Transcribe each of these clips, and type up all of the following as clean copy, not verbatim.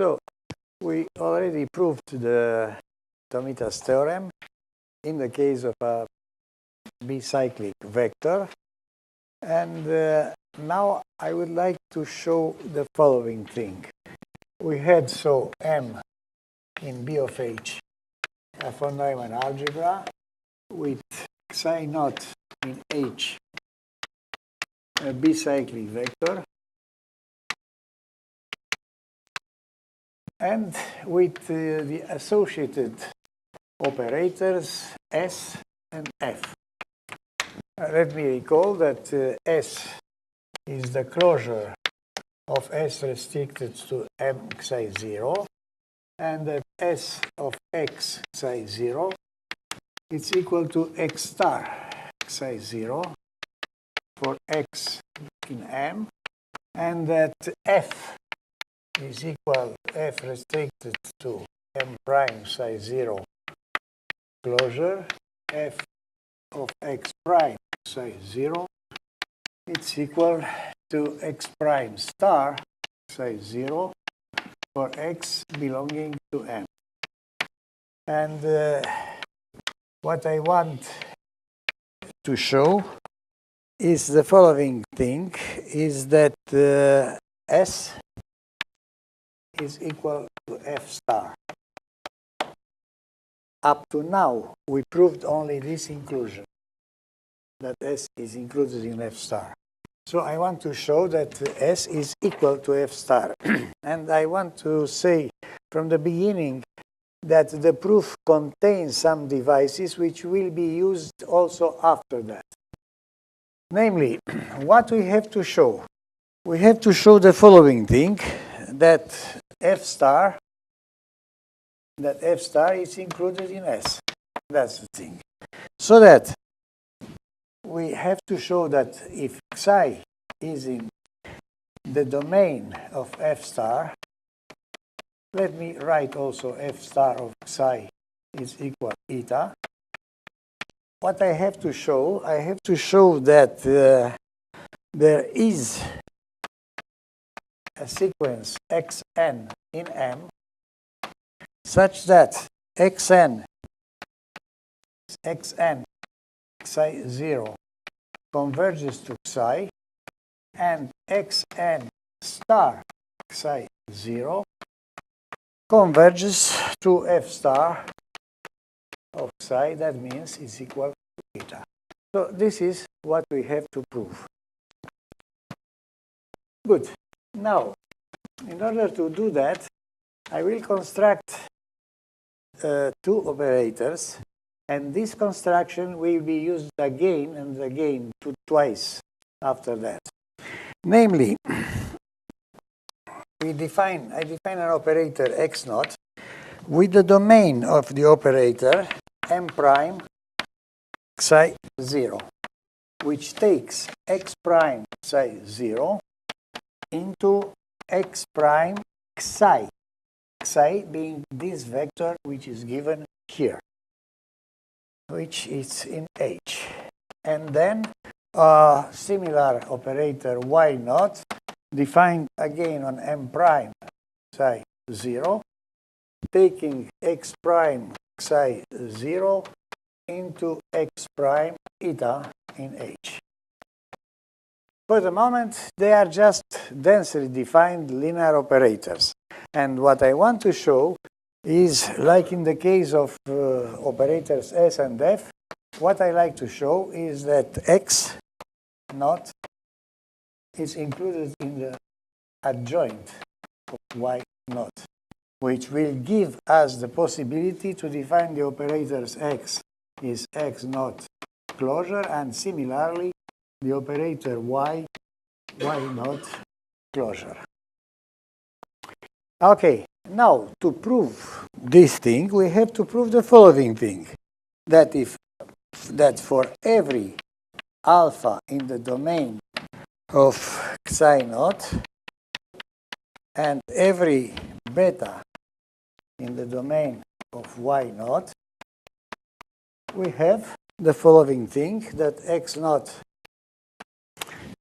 So we already proved the Tomita's theorem in the case of a bicyclic vector. And now I would like to show the following thing. We had M in B of H, a von Neumann algebra, with psi naught in H, a bicyclic vector, and with the associated operators S and F. Let me recall that S is the closure of S restricted to M psi 0, and that S of x psi 0 is equal to x star psi 0 for x in M, and that F is equal to F restricted to M prime psi 0 closure, F of x prime psi 0, it's equal to x prime star psi 0 for x belonging to M. And what I want to show is the following thing, is that S is equal to F star. Up to now, we proved only this inclusion, that S is included in F star. So I want to show that S is equal to F star. And I want to say from the beginning that the proof contains some devices which will be used also after that. Namely, what we have to show? We have to show the following thing, that F star is included in S. That's the thing. So that we have to show that if psi is in the domain of F star, let me write also F star of psi is equal eta. What I have to show that there is a sequence xn in M such that xn psi 0 converges to psi, and xn star psi 0 converges to F star of psi. That means it's equal to eta. So this is what we have to prove. Good. Now, in order to do that, I will construct two operators, and this construction will be used again and again twice after that. Namely, I define an operator x naught with the domain of the operator M prime psi 0, which takes x prime psi 0 into x prime psi, psi being this vector which is given here, which is in H. And then a similar operator y naught defined again on M prime psi 0, taking x prime psi 0 into x prime eta in H. For the moment, they are just densely defined linear operators. And what I want to show is, like in the case of operators S and F, what I like to show is that x naught is included in the adjoint of y naught, which will give us the possibility to define the operators x is x naught closure, and similarly the operator y naught closure. Okay, now to prove this thing, we have to prove the following thing, that for every alpha in the domain of psi naught and every beta in the domain of y naught, we have the following thing, that x naught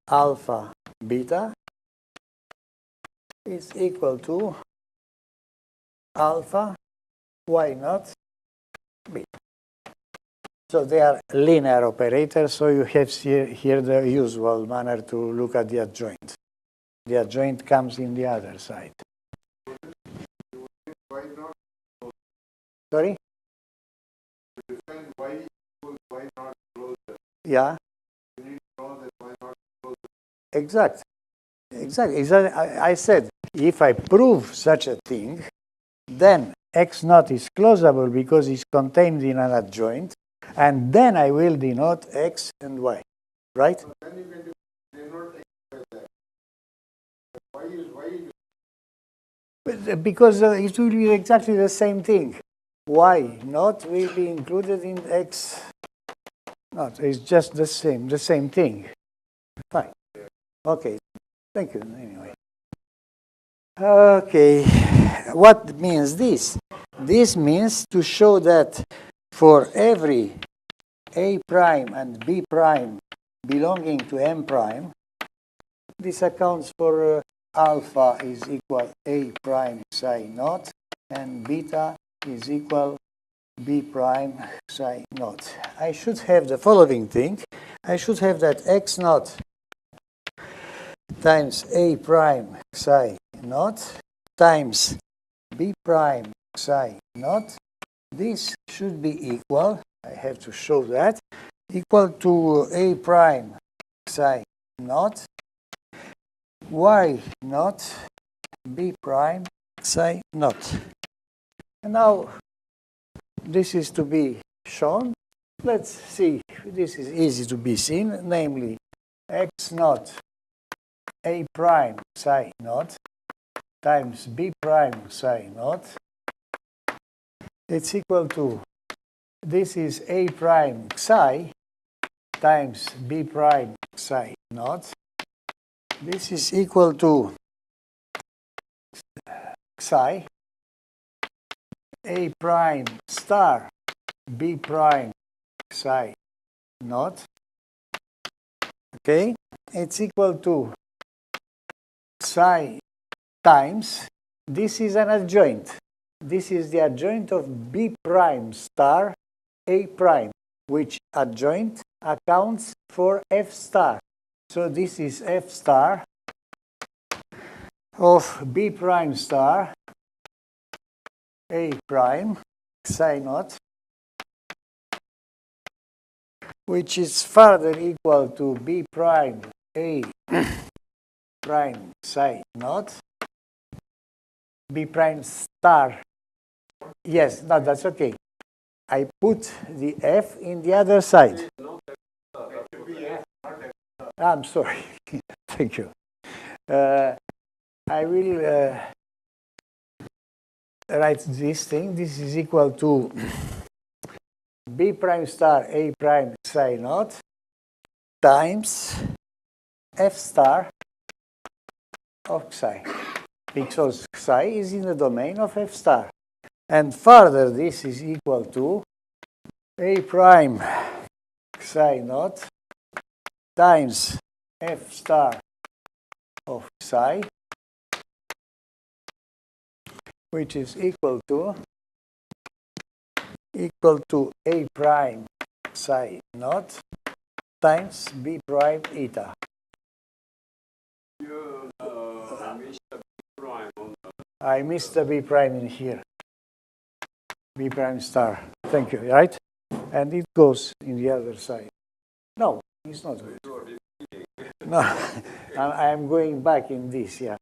alpha beta is equal to alpha, y naught, b. So they are linear operators, so you have here the usual manner to look at the adjoint. The adjoint comes in the other side. Sorry? Yeah. Exactly. I said, if I prove such a thing, then x naught is closable because it's contained in an adjoint, and then I will denote x and y, right? So then you can denote x by that. Because it will be exactly the same thing. Y naught will be included in x naught. It's just the same thing. Fine. Okay. Thank you, anyway. Okay. What means this? This means to show that for every A prime and B prime belonging to M prime, this accounts for alpha is equal A prime psi naught and beta is equal B prime psi naught. I should have the following thing. I should have that x naught times A prime psi naught times B prime psi naught. This should be equal, I have to show that, equal to A prime psi naught, Y naught, B prime psi naught. And now this is to be shown. Let's see, this is easy to be seen, namely x naught A prime psi naught times B prime psi naught. It's equal to, this is A prime psi times B prime psi naught. This is equal to psi A prime star B prime psi naught. Okay, it's equal to psi times, this is an adjoint. This is the adjoint of B prime star A prime, which adjoint accounts for F star. So this is F star of B prime star A prime psi naught, which is further equal to B prime A prime psi naught, B prime star. Yes, no, that's okay. I put the F in the other side. I'm sorry. Thank you. I will write this thing. This is equal to B prime star A prime psi naught times F star of psi, because psi is in the domain of F star. And further, this is equal to A prime psi naught times F star of psi, which is equal to A prime psi naught times B prime eta. You missed the B prime on the... I missed the B prime in here. B prime star. Thank you, right? And it goes in the other side. No, it's not good. No, I am going back in this, yeah.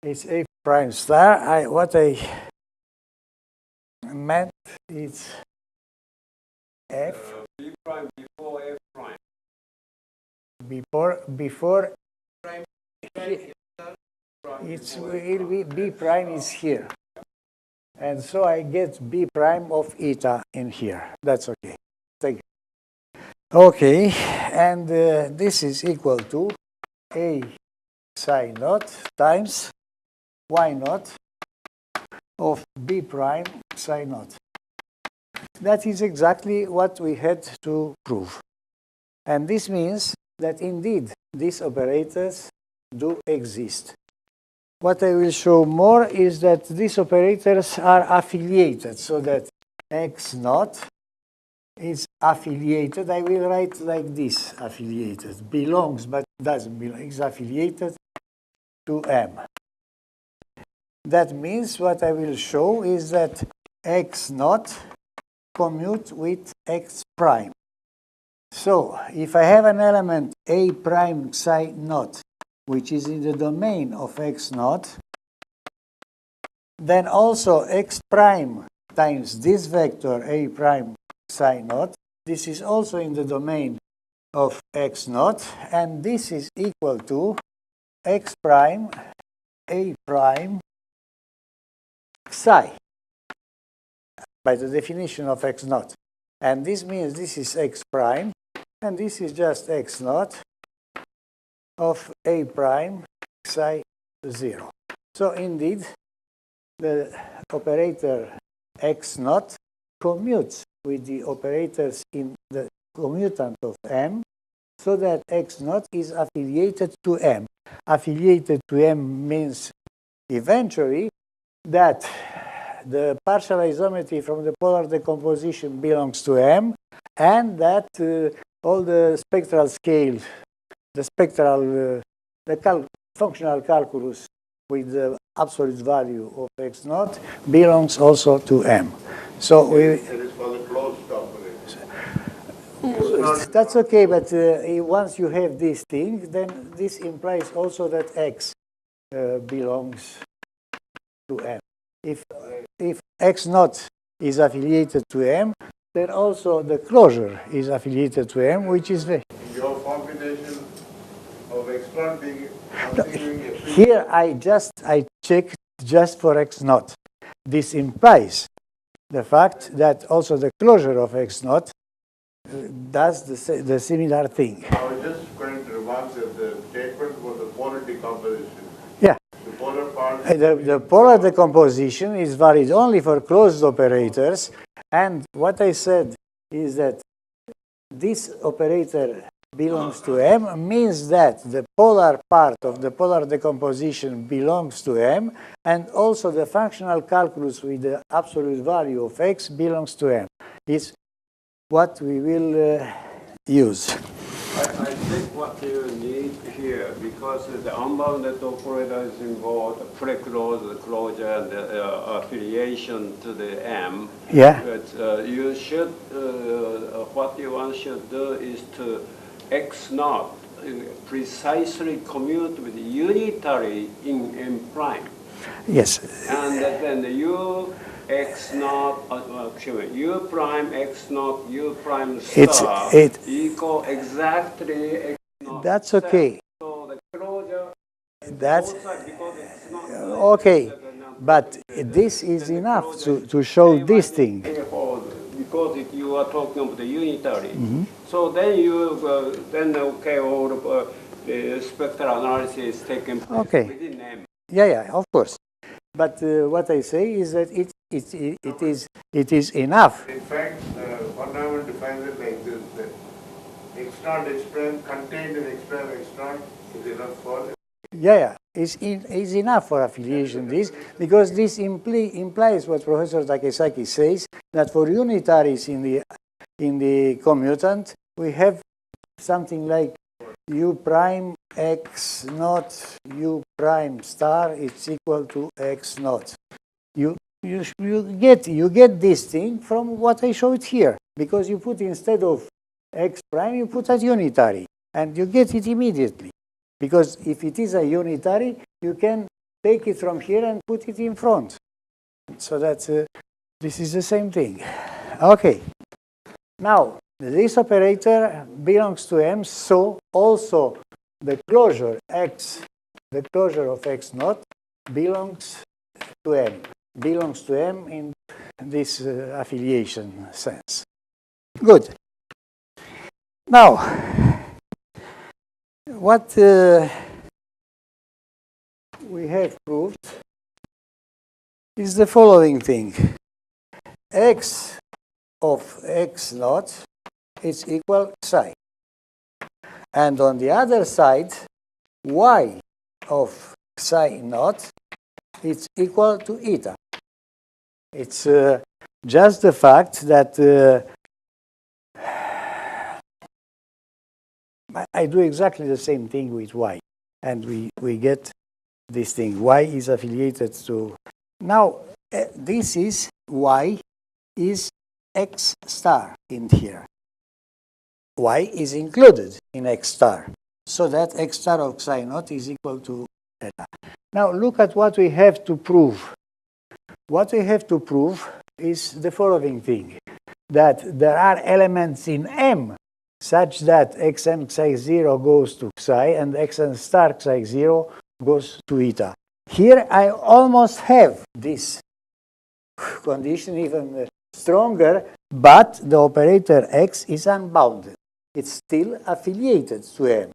It's A prime star. What I meant is F. B prime before F prime. Before Prime. it will be B prime is here. And so I get B prime of eta in here. That's okay. Thank you. Okay, and this is equal to A psi naught times Y naught of B prime psi naught. That is exactly what we had to prove. And this means that indeed these operators do exist. what I will show more is that these operators are affiliated, so that x naught is affiliated. I will write like this, affiliated. Belongs, but doesn't belong, is affiliated to M. That means what I will show is that x naught commute with x prime. So if I have an element A prime psi naught, which is in the domain of x naught, then also x prime times this vector A prime psi naught, this is also in the domain of x naught, and this is equal to x prime A prime psi by the definition of x naught. And this means this is x prime, and this is just x naught of A prime psi 0. So indeed, the operator x naught commutes with the operators in the commutant of M, so that x naught is affiliated to M. Affiliated to M means eventually that the partial isometry from the polar decomposition belongs to M, and that all the spectral scale, the spectral, functional calculus with the absolute value of x naught belongs also to M. So It is for the closed operation. that's okay, but once you have this thing, then this implies also that x belongs to M. If x naught is affiliated to M, then also the closure is affiliated to M, which is the... Your combination of x naught being continuing a Here I checked just for x naught. This implies the fact that also the closure of x naught does the similar thing. I was just going to remark that the statement was the polar decomposition. Yeah. The polar part. The polar decomposition is valid only for closed operators, and what I said is that this operator belongs to M means that the polar part of the polar decomposition belongs to M, and also the functional calculus with the absolute value of x belongs to M. It's what we will use. I think what you need here, because the unbounded operator is involved, pre-closed, closure, and affiliation to the M. Yeah. But you should, what you want should do is to x naught precisely commute with unitary in M prime. Yes. And then u x naught, u prime x naught u prime star equal exactly x naught. That's okay. So the closure, That's because it's not okay. But this is enough to show this thing. Because you are talking about the unitary. So then you, all the spectral analysis is taken place within M. Yeah, of course. But what I say is that it is enough. In fact, one Neumann defines it like this, that x naught x prime contained in x prime x naught is enough for it. Yeah, it's enough for affiliation, this, because this implies what Professor Takesaki says, that for unitaries in the commutant, we have something like u prime x naught u prime star is equal to x naught. You get this thing from what I showed here, because you put instead of x prime, you put a unitary, and you get it immediately. Because if it is a unitary, you can take it from here and put it in front. So that's this is the same thing. Okay. Now, this operator belongs to M, so also the closure of x naught belongs to M. Belongs to M in this affiliation sense. Good. Now, what we have proved is the following thing. X of x naught is equal psi. And on the other side, y of psi naught, it's equal to eta. It's just the fact that I do exactly the same thing with y, and we get this thing. Y is affiliated to... Now, this is y is x star in here. Y is included in x star, so that x star of psi naught is equal to eta. Now, look at what we have to prove. What we have to prove is the following thing, that there are elements in M such that xn psi 0 goes to psi and xn star psi 0 goes to eta. Here I almost have this condition even stronger, but the operator x is unbounded. It's still affiliated to M.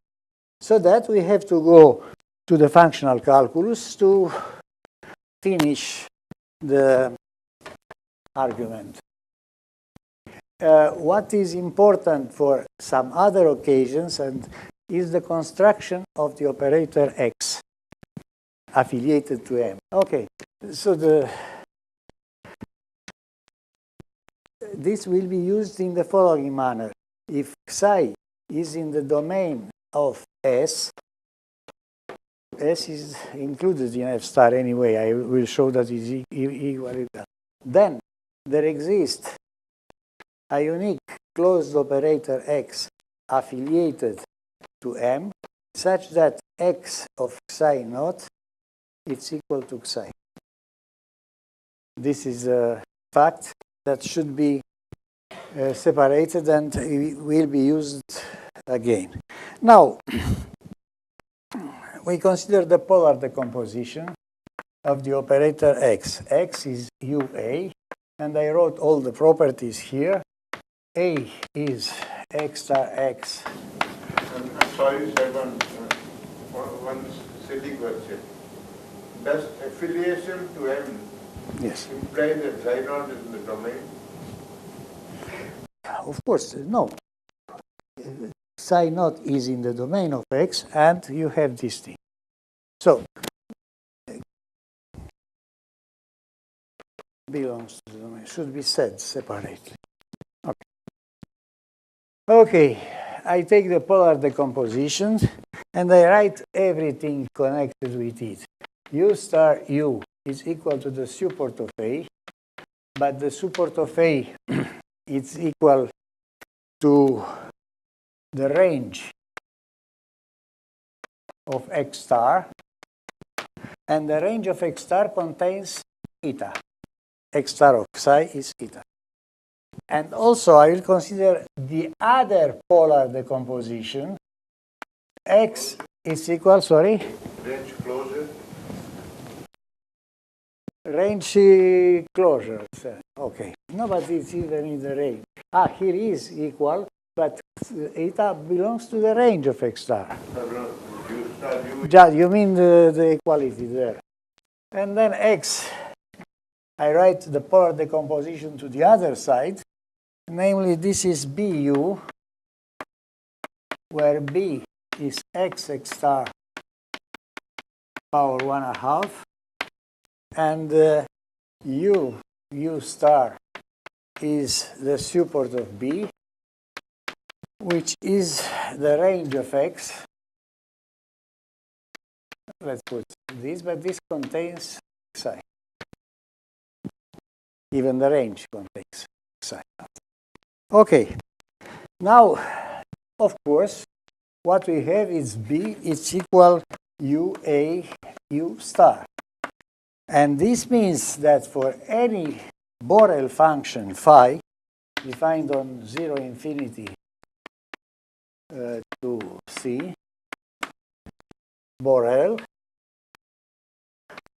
So that we have to go to the functional calculus to finish the argument. What is important for some other occasions and is the construction of the operator x affiliated to M. Okay, so this will be used in the following manner. If psi is in the domain of S, S is included in F star anyway. I will show that is equal to that. Then there exists a unique closed operator x affiliated to M such that x of psi naught is equal to psi. This is a fact that should be separated and will be used again. Now, we consider the polar decomposition of the operator x. X is UA, and I wrote all the properties here. A is x star x. I'm sorry, Serban, one silly question. Does affiliation to M Yes. imply that psi naught is in the domain? Of course, no. Psi naught is in the domain of x, and you have this thing. So, belongs to the domain. Should be said separately. Okay. Okay, I take the polar decomposition, and I write everything connected with it. U star U is equal to the support of A, but the support of A is equal to the range of x star, and the range of x star contains eta. X star of psi is eta. And also I will consider the other polar decomposition. X is equal, sorry? Range closure? Range closure. Okay. No, but it's even in the range. Here is equal, but eta belongs to the range of x star. You mean the equality there. And then x, I write the polar decomposition to the other side. Namely, this is BU, where B is x star power 1/2, and U star is the support of B, which is the range of x. Let's put this, but this contains psi. Even the range contains psi. Okay. Now, of course, what we have is B is equal UA U star. And this means that for any Borel function phi defined on 0 infinity to C, Borel,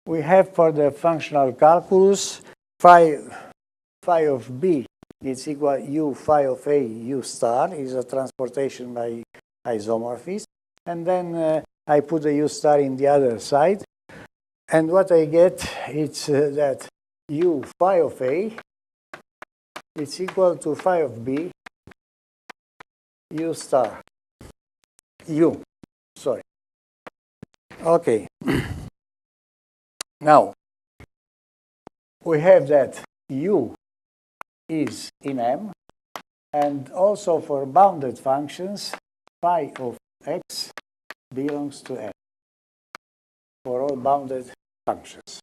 we have for the functional calculus phi of B is equal U phi of A U star is a transportation by isomorphism. And then I put the U star in the other side. And what I get is that U phi of A is equal to phi of B U star. U, sorry. Okay. Now, we have that U is in M, and also for bounded functions, phi of x belongs to M for all bounded functions,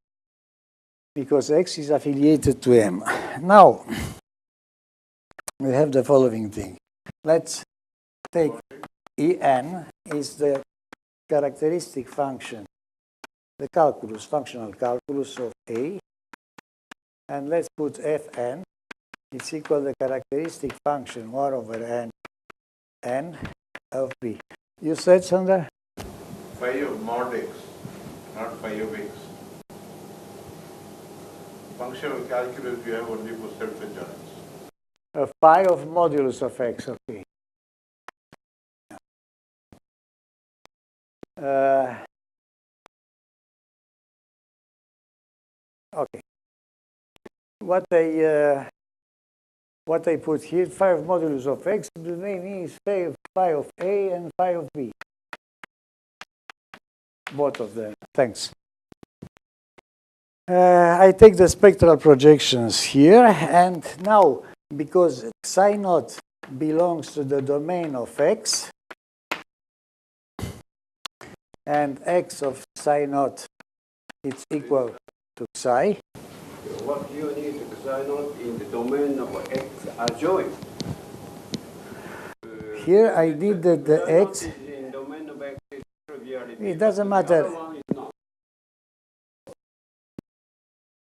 because x is affiliated to M. Now, we have the following thing. Let's take En is the characteristic function, the calculus, functional calculus of A, and let's put Fn, it's equal to the characteristic function 1 over n of B. You said, Sandra? Phi of mod x, not phi of x. Functional calculus you have only for self-adjoints. Phi of modulus of x, okay. Okay. What I put here, phi of modulus of x, the name is phi of A and phi of B. Both of them. Thanks. I take the spectral projections here, and now, because psi naught belongs to the domain of x, and x of psi naught is equal to psi. What do you need psi naught in the domain of x adjoint? Here I did the x. In domain of x is triviality. It doesn't matter. The other one is not.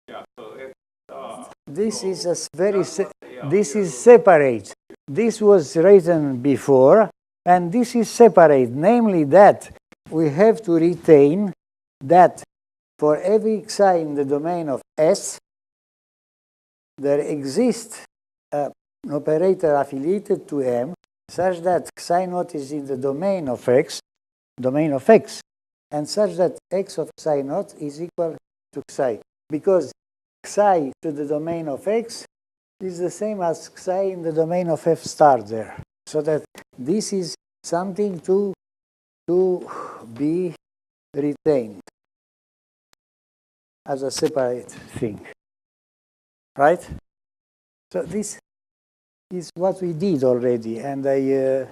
Yeah, so x, This is a very this is separate. This was written before, and this is separate. Namely, that we have to retain that for every psi in the domain of S, there exists an operator affiliated to M, such that psi naught is in the domain of x, and such that x of psi naught is equal to psi, because psi to the domain of x is the same as psi in the domain of f star there. So that this is something to be retained as a separate thing. Right? So this is what we did already, and I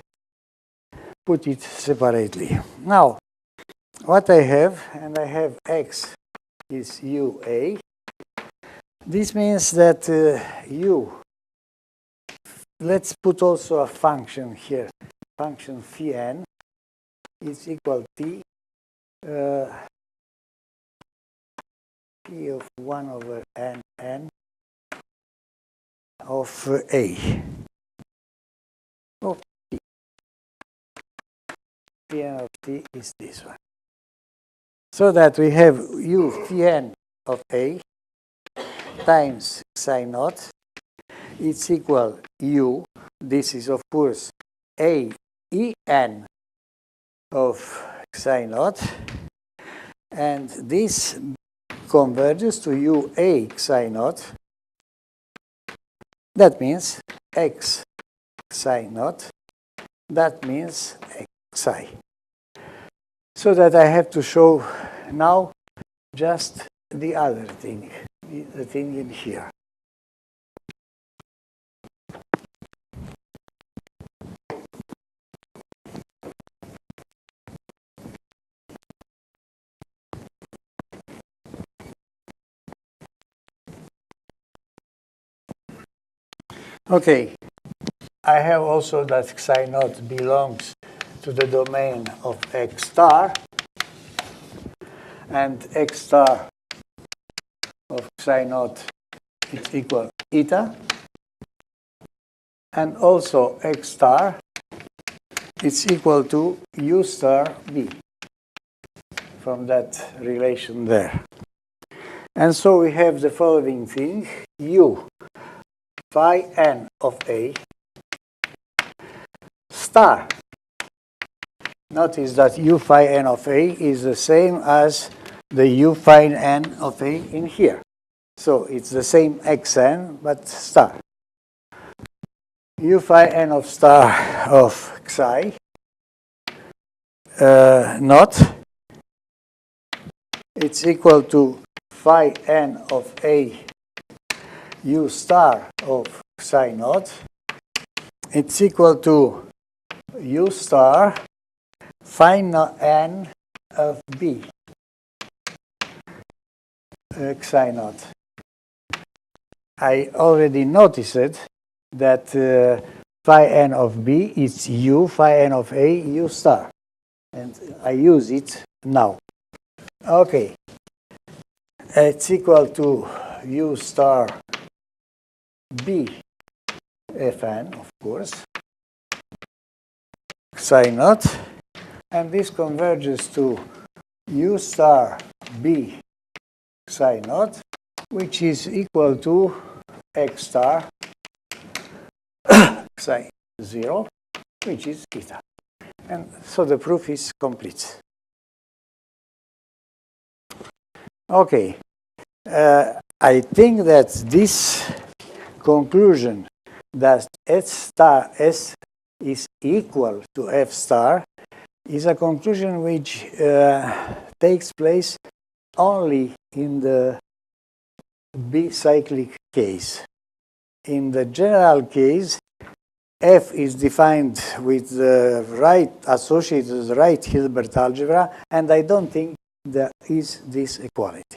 put it separately. Now, what I have, and I have x is UA. This means that U, let's put also a function here, function phi n is equal to P of 1 over n of A. Of T. Phi n of T is this one. So that we have U phi n of A times psi naught. It's equal U. This is, of course, A E n of psi naught. And this converges to U A psi naught. That means x psi naught. That means x psi. So that I have to show now just the other thing, the thing in here. Okay, I have also that psi naught belongs to the domain of x star, and x star of psi naught is equal eta, and also x star is equal to u star b from that relation there. And so we have the following thing, u phi n of A star. Notice that u phi n of A is the same as the u phi n of A in here. So it's the same xn, but star. U phi n of star of psi naught, it's equal to phi n of A u star of psi naught, it's equal to u star phi n of B psi naught. I already noticed that phi n of B is u phi n of A u star, and I use it now. Okay, it's equal to u star B Fn, of course, psi naught, and this converges to u star B psi naught, which is equal to x star psi 0, which is theta. And so the proof is complete. Okay, I think that this conclusion that S star S is equal to F star is a conclusion which takes place only in the bicyclic case. In the general case, F is defined with the right associated right Hilbert algebra, and I don't think there is this equality.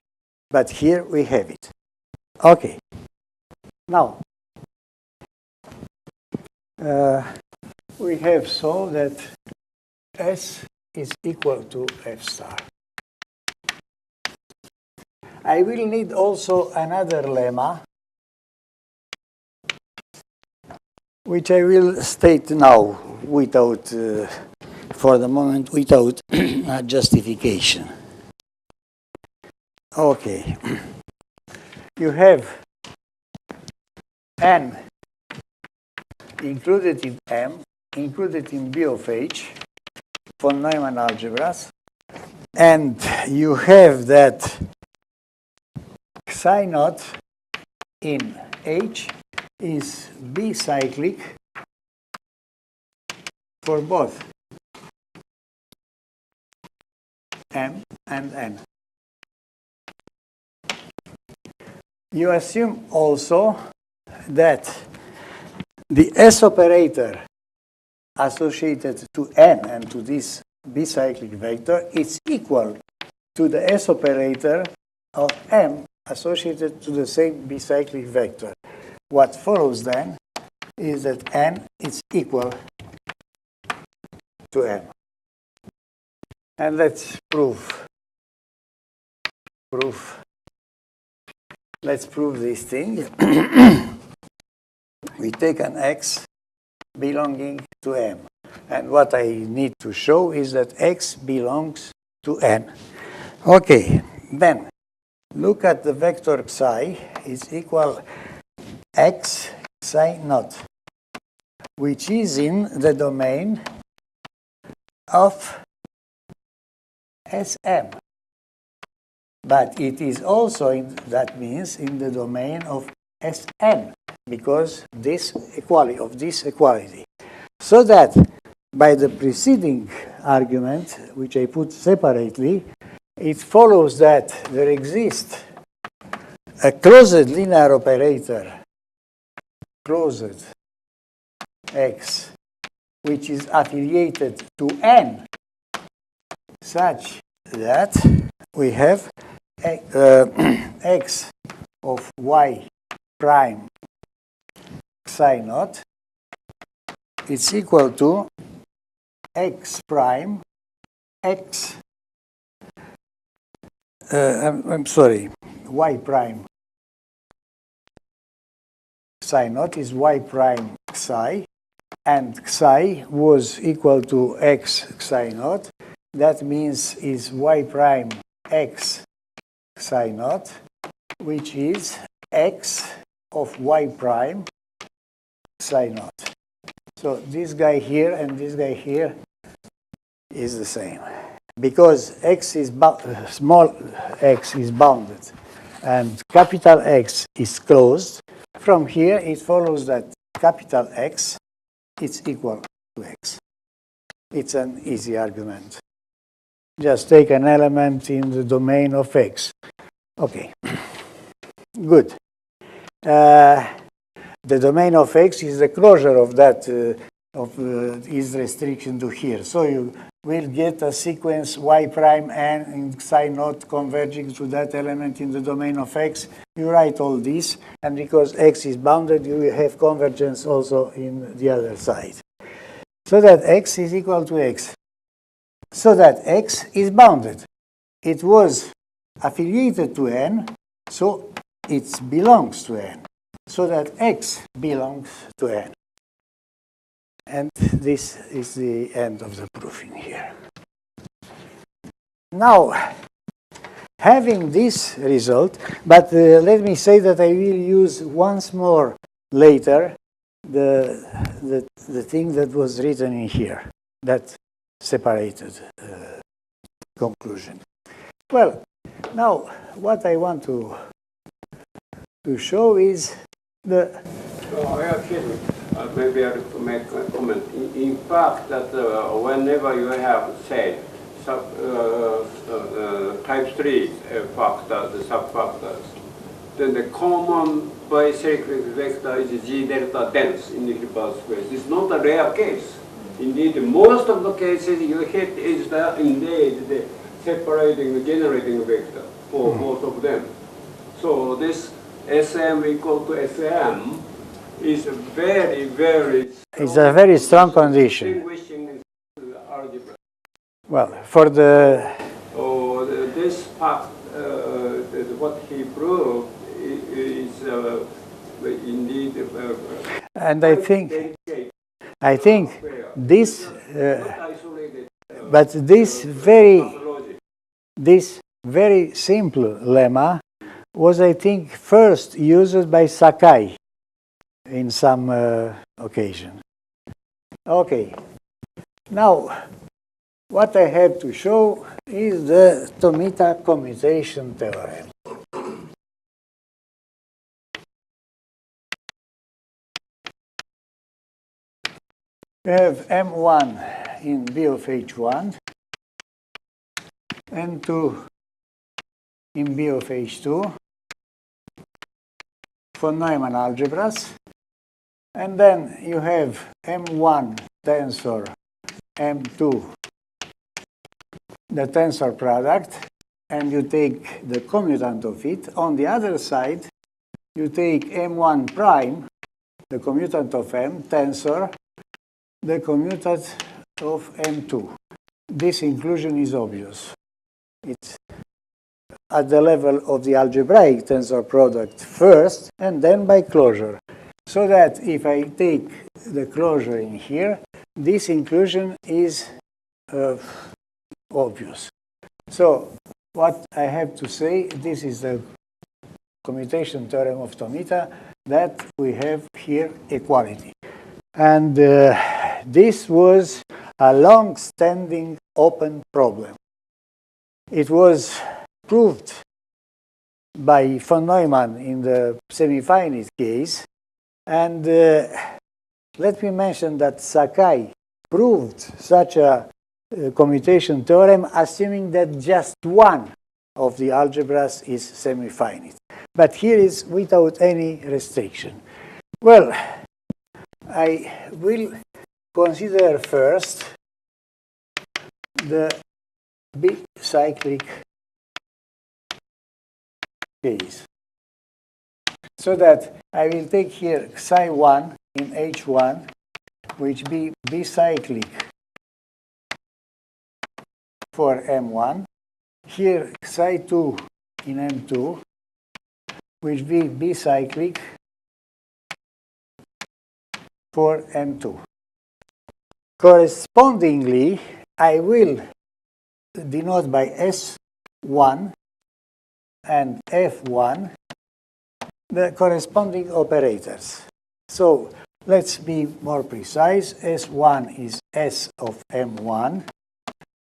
But here we have it. Okay. Now, we have solved that S is equal to F star. I will need also another lemma, which I will state now without, for the moment, without a justification. Okay. You have N included in M, included in B of H, von Neumann algebras, and you have that psi naught in H is bicyclic for both M and N. You assume also that the S operator associated to N and to this bicyclic vector is equal to the S operator of M associated to the same bicyclic vector. What follows then is that N is equal to M. And let's prove. Let's prove this thing. We take an X belonging to M. And what I need to show is that X belongs to N. Okay, then look at the vector psi is equal X psi naught, which is in the domain of Sm. But it is also, that means, in the domain of Sn, because this equality. So that by the preceding argument, which I put separately, it follows that there exists a closed linear operator, closed X, which is affiliated to N, such that we have X of Y prime psi naught is equal to X prime X, Y prime psi naught is Y prime psi, and psi was equal to X psi naught. That means is Y prime X psi naught, which is X of Y prime psi naught. So this guy here and this guy here is the same. Because X is small x is bounded and capital X is closed, from here it follows that capital X is equal to X. It's an easy argument. Just take an element in the domain of X. Okay, good. The domain of X is the closure of that, is restriction to here. So you will get a sequence Y prime n and psi naught converging to that element in the domain of X. You write all this, and because X is bounded, you will have convergence also in the other side. So that X is equal to X. So that X is bounded. It was affiliated to N, so it belongs to N. So that X belongs to N. And this is the end of the proof in here. Now, having this result, but let me say that I will use once more later the thing that was written in here, that separated conclusion. Well, now what I want to show is the... Maybe I have to make a comment. In fact, that whenever you have said type 3 factor, the subfactors, then the common bicyclic vector is G delta dense in the Hilbert space. It's not a rare case. Indeed, most of the cases you hit is indeed the separating, the generating vector for both of them. So this SM equal to SM is a very, very strong, it's a very strong condition. Distinguishing algebra. Well, for the... So this part, what he proved is indeed... and I think this... but this very simple lemma was, I think, first used by Sakai in some occasion. Okay. Now, what I have to show is the Tomita commutation theorem. We have M1 in B of H1, M2 in B of H2, von Neumann algebras, and then you have M1 tensor, M2, the tensor product, and you take the commutant of it. On the other side, you take M1 prime, the commutant of M, tensor, the commutant of M2. This inclusion is obvious. It's at the level of the algebraic tensor product first, and then by closure. So that if I take the closure in here, this inclusion is obvious. So what I have to say, this is the commutation theorem of Tomita, that we have here equality. And this was a long-standing open problem. It was proved by von Neumann in the semi-finite case, and let me mention that Sakai proved such a commutation theorem assuming that just one of the algebras is semi-finite. But here is without any restriction. Well, I will consider first the bicyclic case. So that I will take here psi1 in H1, which be bicyclic for M1. Here psi2 in M2, which be bicyclic for M2. Correspondingly, I will denote by S1 and F1 the corresponding operators. So let's be more precise. S1 is S of M1,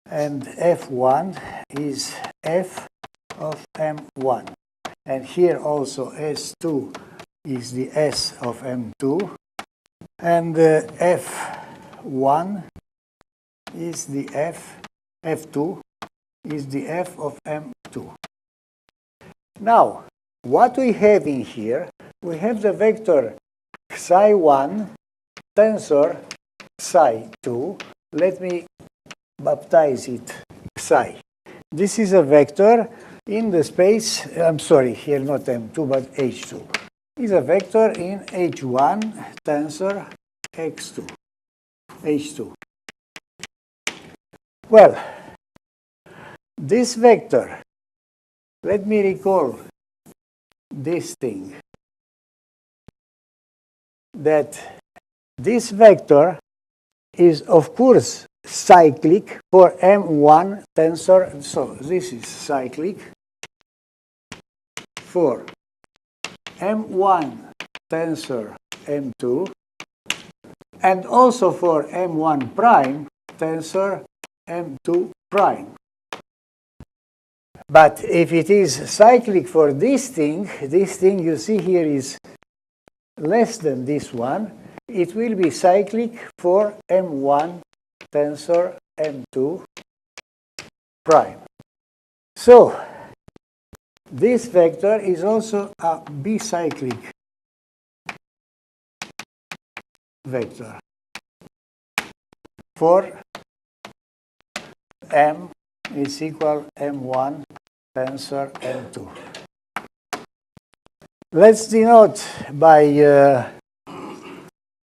and F1 is F of M1. And here also S2 is the S of M2, and F1 is the F2 is the F of M2. Now, what we have in here, we have the vector psi1 tensor psi2. Let me baptize it psi. This is a vector in the space, I'm sorry, here not M2, but H2. Is a vector in H1 tensor X2, H2. Well, this vector, let me recall this thing, that this vector is, of course, cyclic for M1 tensor. So this is cyclic for M1 tensor M2 and also for M1 prime tensor M2 prime. But if it is cyclic for this thing you see here is less than this one, it will be cyclic for M1 tensor M2 prime. So this vector is also a bicyclic vector for M is equal M1 tensor M2. Let's denote by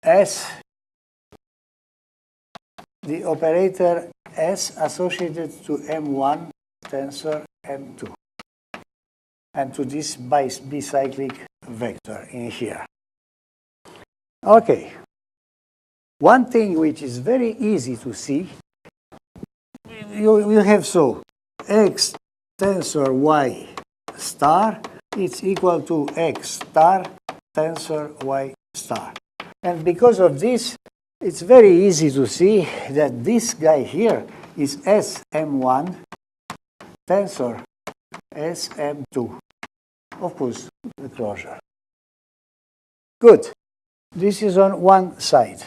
S the operator S associated to M1 tensor M2 and to this bicyclic vector in here. Okay. One thing which is very easy to see, you have so X tensor Y star is equal to X star tensor Y star. And because of this, it's very easy to see that this guy here is SM1 tensor SM2. Of course, the closure. Good. This is on one side.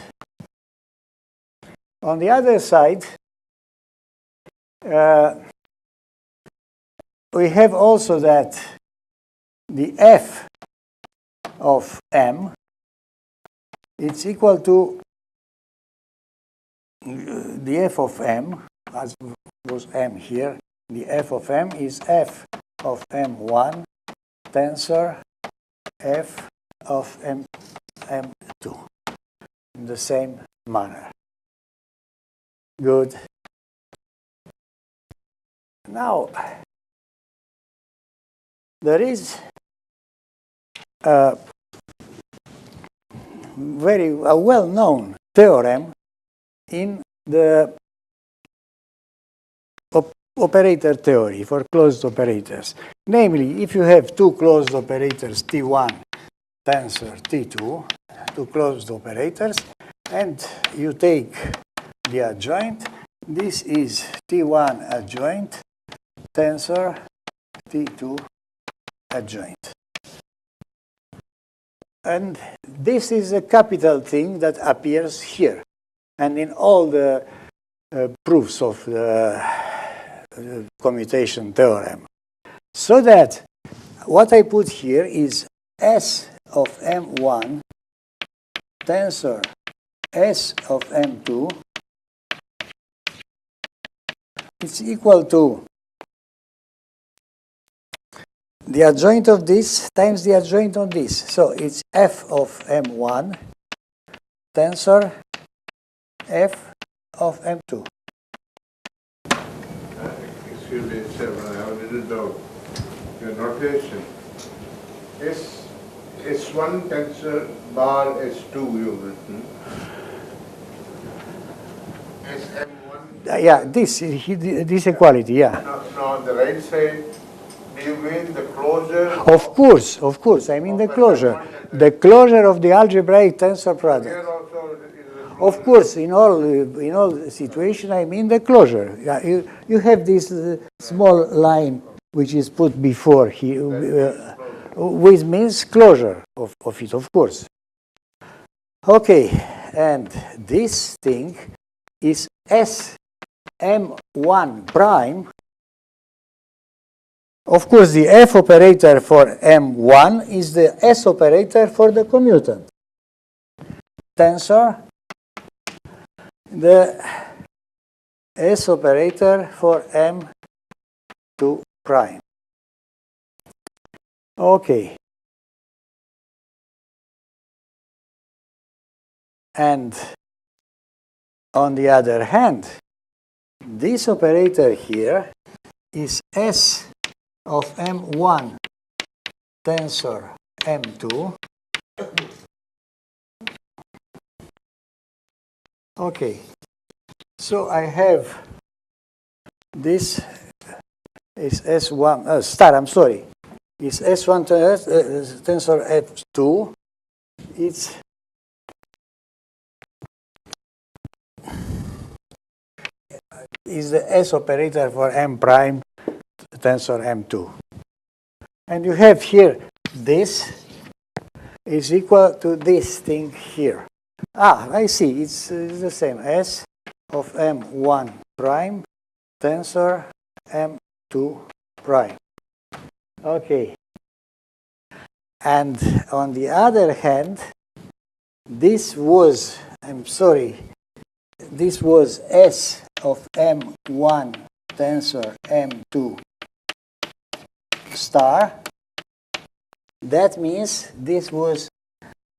On the other side, we have also that the f of M it's equal to the f of M, as was M here. The f of M is f of M1 tensor f of M2 in the same manner. Good. Now, there is a well-known theorem in the operator theory for closed operators. Namely, if you have two closed operators, T1 tensor T2, two closed operators, and you take the adjoint, this is T1 adjoint tensor T2 adjoint. And this is a capital thing that appears here and in all the proofs of the commutation theorem. So that what I put here is S of M1 tensor S of M2 is equal to the adjoint of this times the adjoint of this. So it's f of M1 tensor f of M2. Excuse me, Serban, I have a little doubt. Your notation. S1 tensor bar S2 you've written. SM1. Yeah, this equality, yeah. No, on the right side, do you mean the closure? Of course. I mean the closure. The closure of the algebraic tensor product. Here also is the closure. Of course, in all situations, I mean the closure. Yeah, you have this small line which is put before here, which means closure of it, of course. Okay, and this thing is SM1 prime Of course, the F operator for M1 is the S operator for the commutant. Tensor, the S operator for M2 prime. Okay. And on the other hand, this operator here is S of M1 tensor M2. Okay, so I have this is S1 star. I'm sorry, is S1 tensor F2. It's is the S operator for M prime tensor M2. And you have here this is equal to this thing here. Ah, I see, it's the same. S of M1 prime tensor M2 prime. Okay. And on the other hand, this was, I'm sorry, this was S of M1 tensor M2 star. That means this was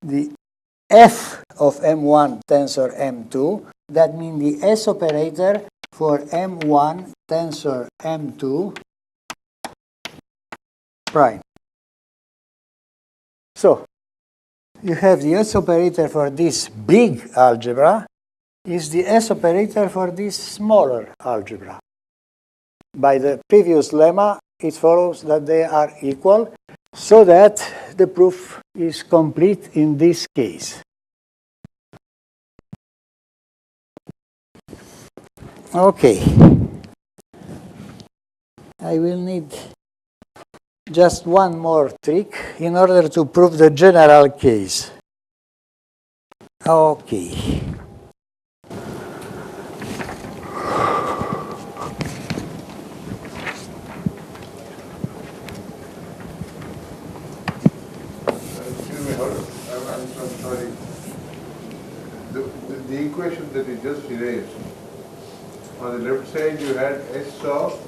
the F of M1 tensor M2. That means the S operator for M1 tensor M2 prime. So you have the S operator for this big algebra is the S operator for this smaller algebra. By the previous lemma, it follows that they are equal, so that the proof is complete in this case. Okay. I will need just one more trick in order to prove the general case. Okay. I'm sorry. The equation that you just erased, on the left side you had S of?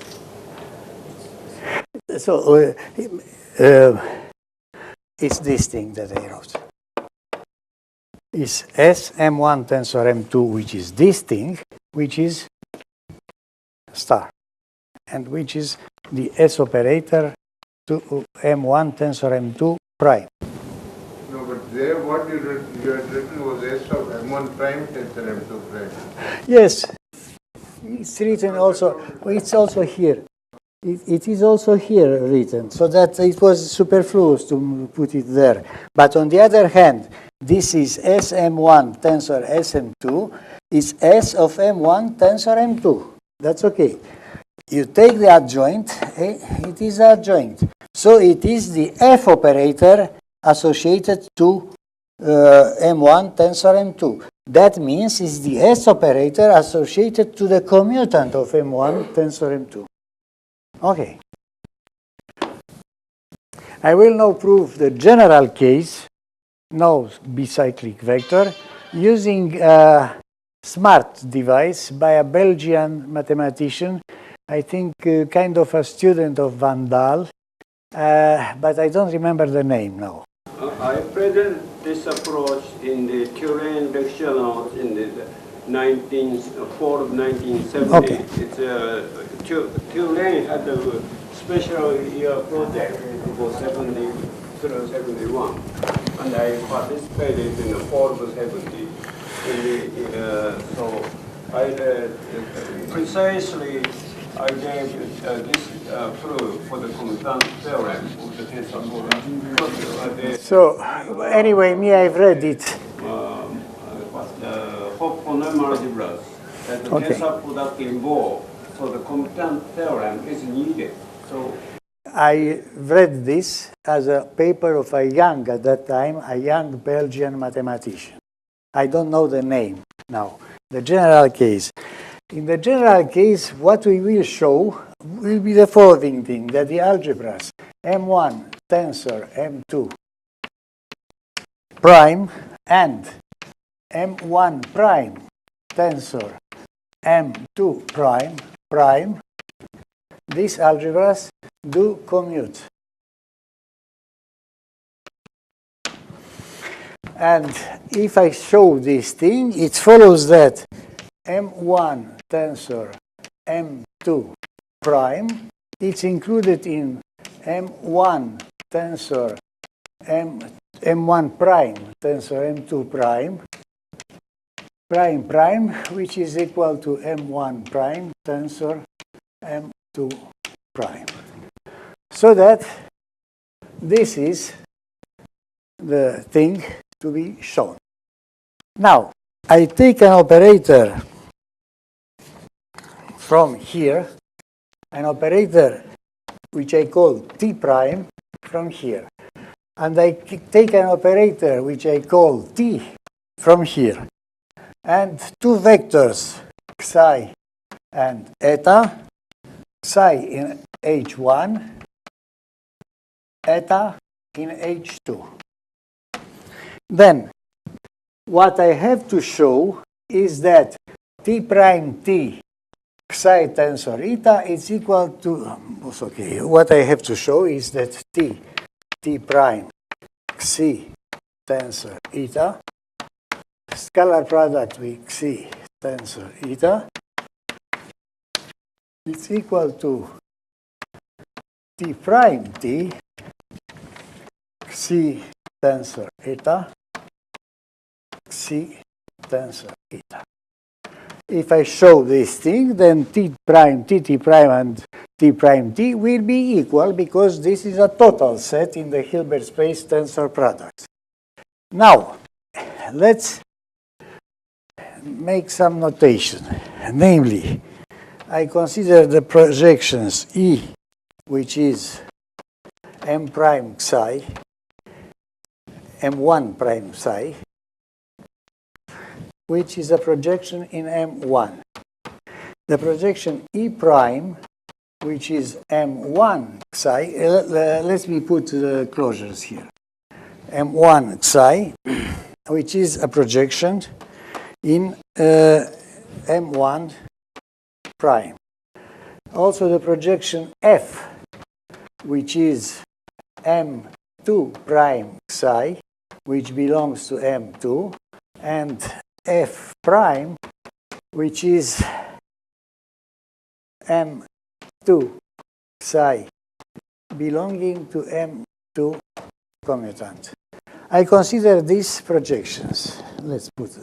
So it's this thing that I wrote. It's S M1 tensor M2, which is this thing, which is star, and which is the S operator to M1 tensor M2 prime. No, but there what you had written was S of M1 prime tensor M2 prime. Yes, it's written also. It's also here. It is also here written, so that it was superfluous to put it there. But on the other hand, this is SM1 tensor SM2. It's S of M1 tensor M2. That's okay. You take the adjoint, it is adjoint. So it is the F operator associated to M1 tensor M2. That means it's the S operator associated to the commutant of M1 tensor M2. Okay. I will now prove the general case, no bicyclic vector, using a smart device by a Belgian mathematician, I think kind of a student of Van Dahl, but I don't remember the name now. I present this approach in the Turin lecture notes in the fall of 1970. Okay. It's Turin had a special year project for 70 through 71, and I participated in the fall of 70. So I precisely I gave this proof for the contant theorem of the tensor product. So anyway, I've read it. For normal algebras, that the tensor product involved, so the contant theorem is needed. So I read this as a paper of a young, at that time, a young Belgian mathematician. I don't know the name now. The general case. In the general case, what we will show will be the following thing, that the algebras M1 tensor M2 prime and M1 prime tensor M2 prime, these algebras do commute. And if I show this thing, it follows that M1 tensor M2 prime, it's included in M1 tensor M1 prime tensor M2 prime, which is equal to M1 prime tensor M2 prime. So that this is the thing to be shown. Now, I take an operator from here, an operator which I call T prime from here. And I take an operator which I call T from here. And two vectors, psi and eta, psi in H1, eta in H2. Then, what I have to show is that T prime T psi tensor eta is equal to, okay, what I have to show is that T prime Xi tensor eta, scalar product with Xi tensor eta, is equal to T prime T Xi tensor eta, Xi tensor eta. If I show this thing, then T prime, T prime, and T prime T will be equal because this is a total set in the Hilbert space tensor products. Now, let's make some notation. Namely, I consider the projections E, which is M prime psi, M1 prime psi, which is a projection in M1. The projection E prime, which is M1 psi, let me put the closures here. M1 psi, which is a projection in M1 prime. Also the projection F, which is M2 prime psi, which belongs to M2, and F prime, which is M2 psi belonging to M2 commutant. I consider these projections. Let's put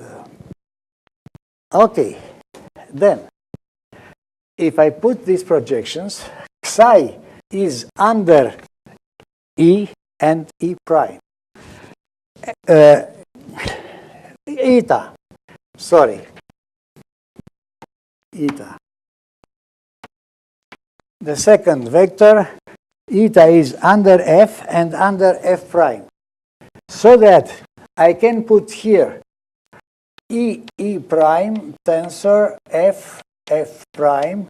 okay. Then, if I put these projections, psi is under E and E prime. Eta. Sorry, eta. The second vector, eta is under F and under F prime. So that I can put here E prime tensor F prime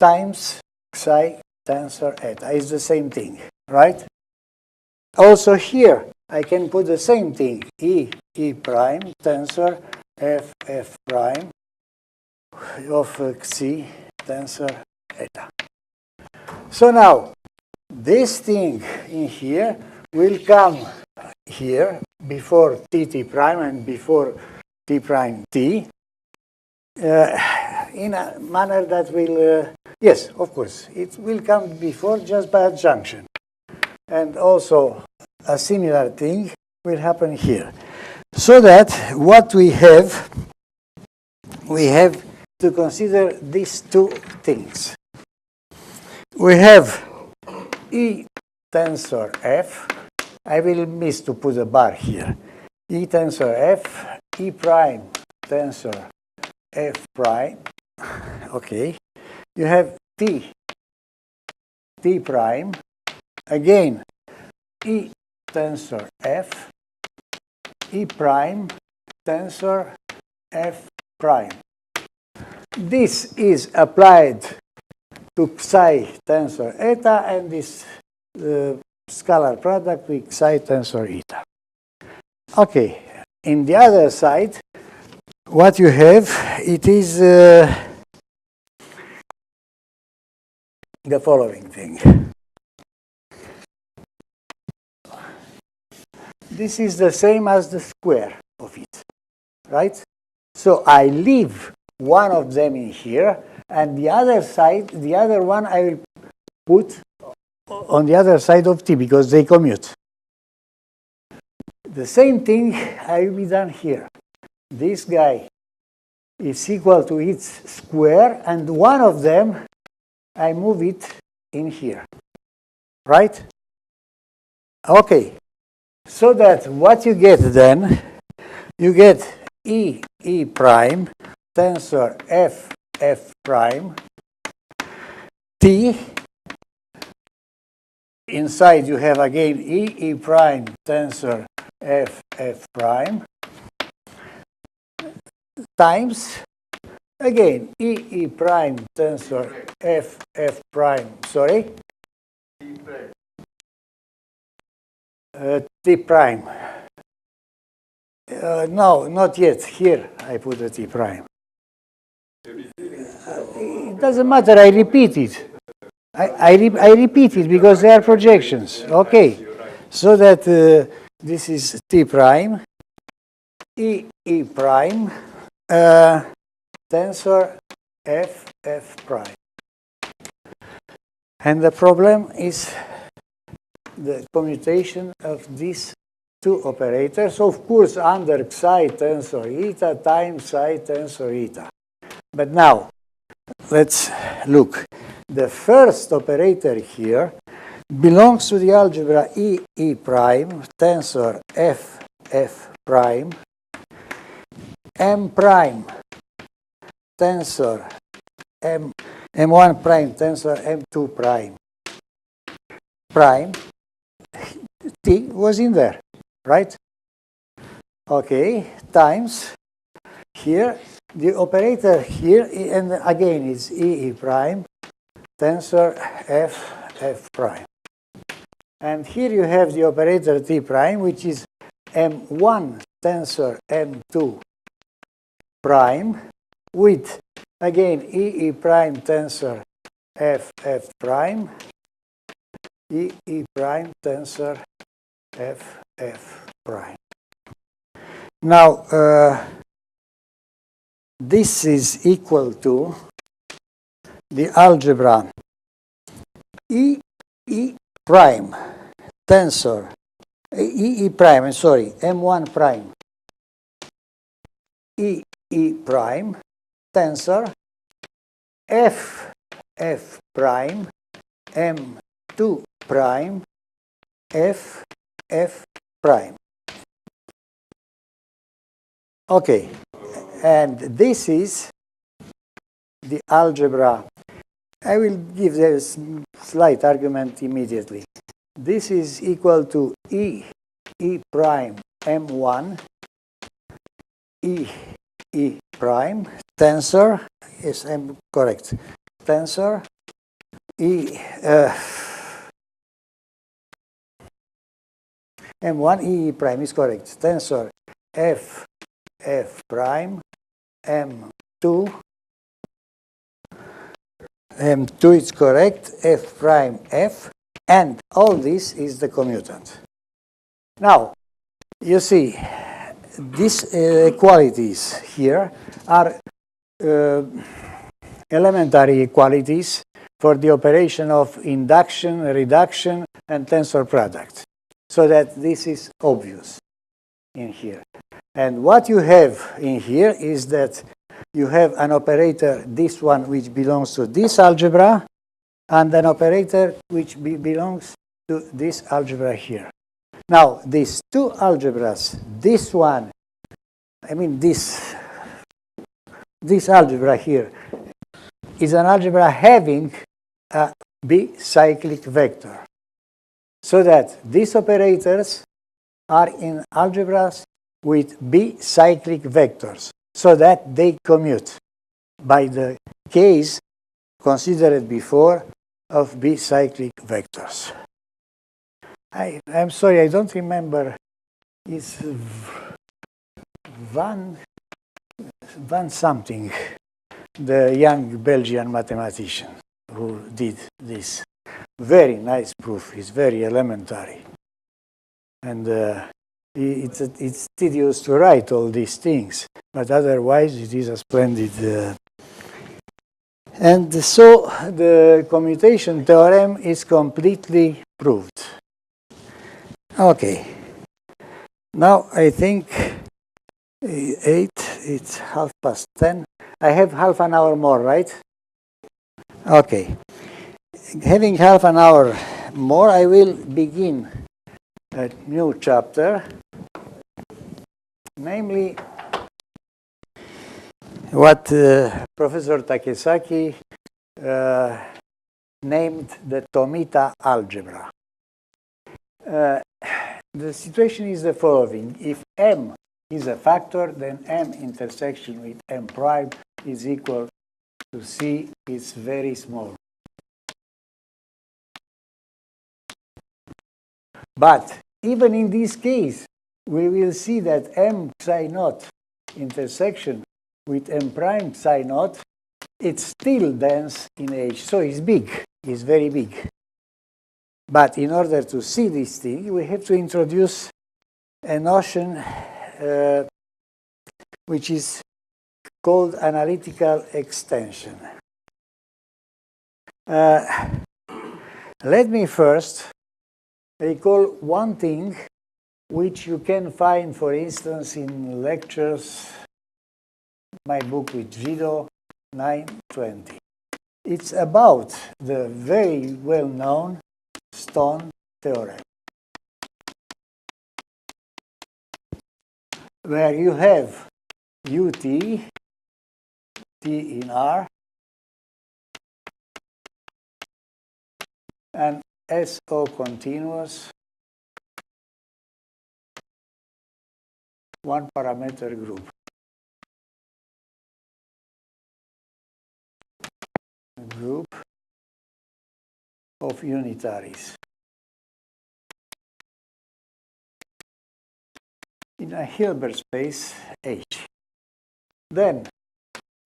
times psi tensor eta. It's the same thing, right? Also here, I can put the same thing, E prime tensor F prime of Xi tensor eta. So now, this thing in here will come here before T prime and before T prime T in a manner that will, yes, of course, it will come before just by adjunction. And also a similar thing will happen here. So that what we have to consider these two things. We have E tensor F. I will miss to put a bar here. E tensor F, E prime tensor F prime. Okay. You have T prime. Again, E tensor F, E prime tensor F prime. This is applied to psi tensor eta and this scalar product with psi tensor eta. Okay, in the other side, what you have, it is the following thing. This is the same as the square of it, right? So I leave one of them in here, and the other side, the other one I will put on the other side of t because they commute. The same thing I will be done here. This guy is equal to its square, and one of them I move it in here, right? Okay, so that what you get then, you get E prime tensor F prime T. Inside you have again E prime tensor F prime times again E prime tensor F prime, sorry, T prime. No, not yet. Here I put the T prime. It doesn't matter, I repeat it. I repeat it because they are projections. Okay, so that this is T prime, E prime, tensor F prime. And the problem is the commutation of these two operators, of course, under psi tensor eta times psi tensor eta. But now, let's look. The first operator here belongs to the algebra E prime tensor F prime, M prime tensor M1 prime tensor M2 prime. T was in there, right? Okay, times here, the operator here, and again it's E prime tensor F prime. And here you have the operator T prime, which is M1 tensor M2 prime with, again, E prime tensor F prime, E prime tensor F prime. Now, this is equal to the algebra E prime tensor, E prime, sorry, M1 prime, E prime tensor F prime, M2 prime, F prime. Okay, and this is the algebra. I will give this slight argument immediately. This is equal to E prime M1 E prime tensor, yes, I'm correct, tensor M1 E prime is correct, tensor F prime M2 is correct, F prime F, and all this is the commutant. Now, you see, these equalities here are elementary equalities for the operation of induction, reduction, and tensor product, so that this is obvious in here. And what you have in here is that you have an operator, this one, which belongs to this algebra, and an operator which belongs to this algebra here. Now, these two algebras, this one, I mean this algebra here, is an algebra having a bicyclic vector. So that these operators are in algebras with bicyclic vectors, so that they commute by the case considered before of bicyclic vectors. I'm sorry, I don't remember. It's Van something, the young Belgian mathematician who did this. Very nice proof. It's very elementary. And it's tedious to write all these things, but otherwise it is a splendid. And so the commutation theorem is completely proved. Okay. Now I think 8, it's 10:30. I have half an hour more, right? Okay. Having half an hour more, I will begin a new chapter, namely what Professor Takesaki named the Tomita algebra. The situation is the following. If M is a factor, then M intersection with M prime is equal to C is very small. But even in this case, we will see that M psi naught intersection with M prime psi naught, it's still dense in H. So it's big, it's very big. But in order to see this thing, we have to introduce a notion which is called analytical extension. Let me first recall one thing which you can find, for instance, in lectures, my book with Gido, 920. It's about the very well-known Stone theorem, where you have ut, t in R, and SO continuous, one parameter group. A group of unitaries in a Hilbert space H. Then